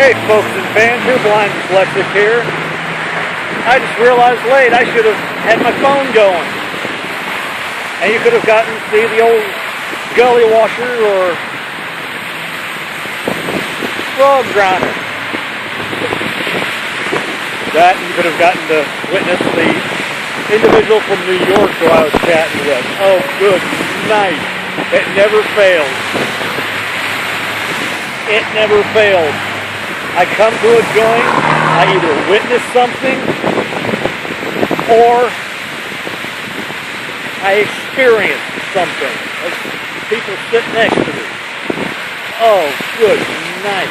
Hey folks and fans, your blind Dyslexic here. I just realized late I should have had my phone going. And you could have gotten to see the old gully washer or frog drowner. That and you could have gotten to witness the individual from New York who I was chatting with. Oh, good night. It never fails. It never fails. I come to a joint, I either witness something or I experience something. Like people sit next to me. Oh, good night.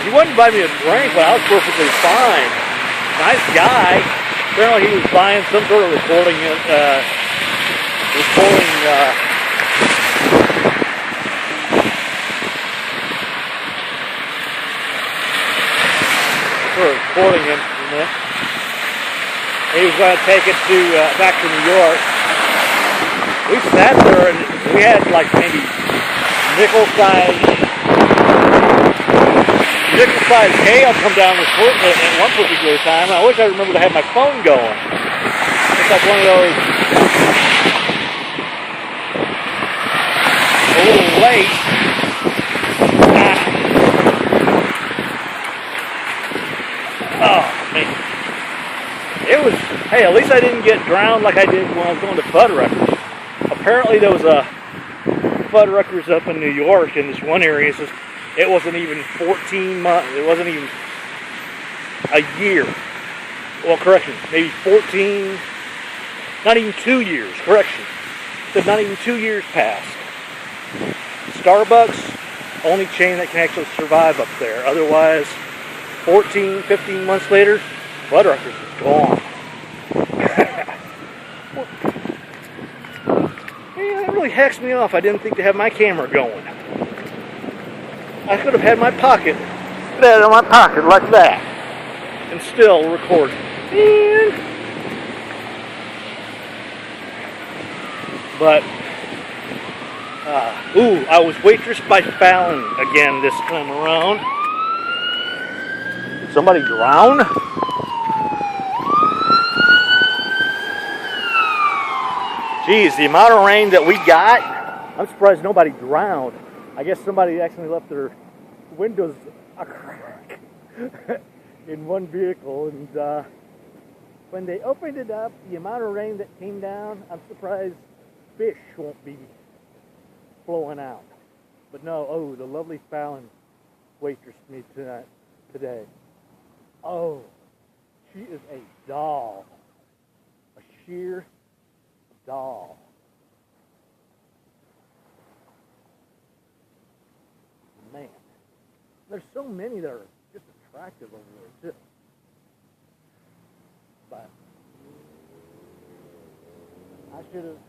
He wouldn't buy me a drink, but I was perfectly fine. Nice guy. Apparently he was buying some sort of recording instrument. He was going to take it to back to New York. We sat there and we had like maybe nickel-sized hail come down the foot at one particular time. I wish I remembered to have my phone going. It's like one of those a little late. Oh, man. It was, hey, at least I didn't get drowned like I did when I was going to Fuddruckers. Apparently there was a Fuddruckers up in New York in this one area. It wasn't even 14 months. It wasn't even a year. Well, correction, maybe 14, not even 2 years. Correction. So not even 2 years passed. Starbucks, only chain that can actually survive up there. Otherwise, 14, 15 months later, Fuddruckers is gone. Yeah, that really hacks me off. I didn't think to have my camera going. I could have had my pocket, that in my pocket like that, and still record. But, I was waitressed by Fallon again this time around. Did somebody drown? Geez, the amount of rain that we got, I'm surprised nobody drowned. I guess somebody actually left their windows a crack in one vehicle, and when they opened it up, the amount of rain that came down, I'm surprised fish won't be flowing out. But no, the lovely Fallon waitressed me today. Oh, she is a doll. A sheer doll. Man, there's so many that are just attractive over there too. But I should have,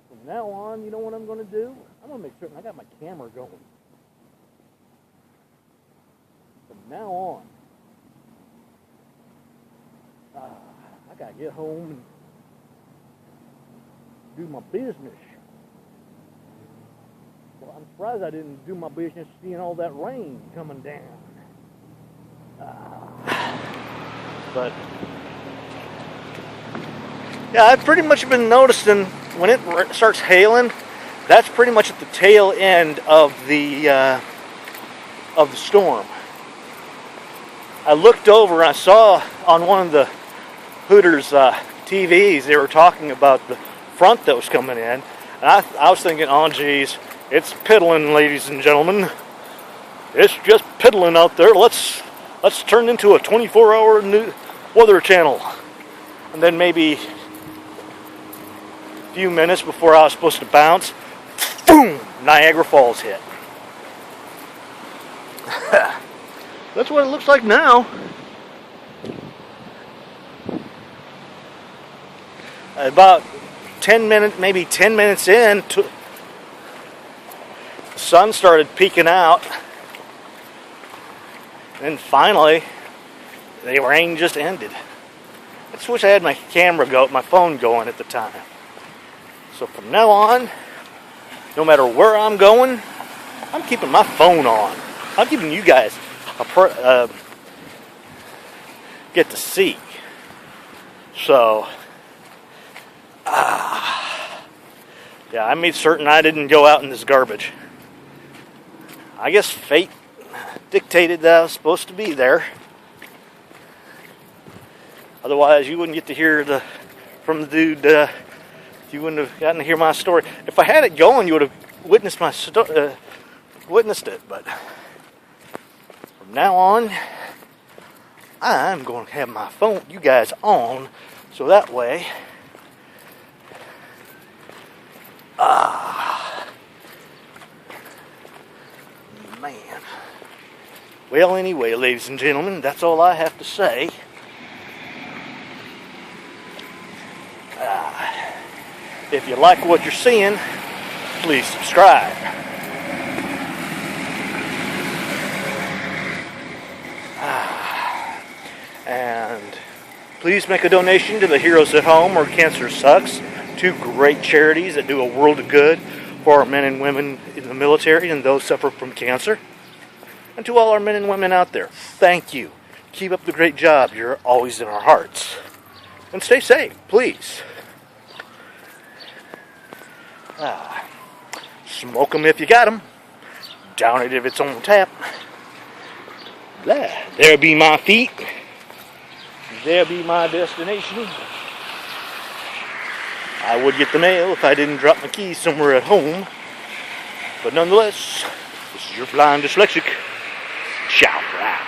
from now on, you know what I'm going to do? I'm going to make certain I got my camera going. From now on, I got to get home and do my business. Well, I'm surprised I didn't do my business seeing all that rain coming down. But yeah, I've pretty much been noticing when it starts hailing, that's pretty much at the tail end of the storm. I looked over and I saw on one of the Hooters TVs they were talking about the front that was coming in, and I was thinking, oh geez, it's piddling, ladies and gentlemen. It's just piddling out there. Let's turn into a 24-hour new weather channel. And then maybe a few minutes before I was supposed to bounce, boom, Niagara Falls hit. That's what it looks like now. About 10 minutes, maybe 10 minutes in, the sun started peeking out. And finally, the rain just ended. I just wish I had my phone going at the time. So from now on, no matter where I'm going, I'm keeping my phone on. I'm keeping you guys get to see. So, yeah, I made certain I didn't go out in this garbage. I guess fate dictated that I was supposed to be there. Otherwise, you wouldn't get to hear from the dude. You wouldn't have gotten to hear my story. If I had it going, you would have witnessed witnessed it. But from now on, I'm going to have my phone, you guys, on, so that way, man. Well, anyway, ladies and gentlemen, that's all I have to say. If you like what you're seeing, please subscribe. And please make a donation to the Heroes at Home or Cancer Sucks, two great charities that do a world of good for our men and women in the military and those suffering from cancer. And to all our men and women out there, thank you. Keep up the great job. You're always in our hearts. And stay safe, please. Smoke them if you got them. Down it if it's on tap. There be my feet. There be my destination. I would get the mail if I didn't drop my keys somewhere at home. But nonetheless, this is your blind dyslexic. Ciao for now.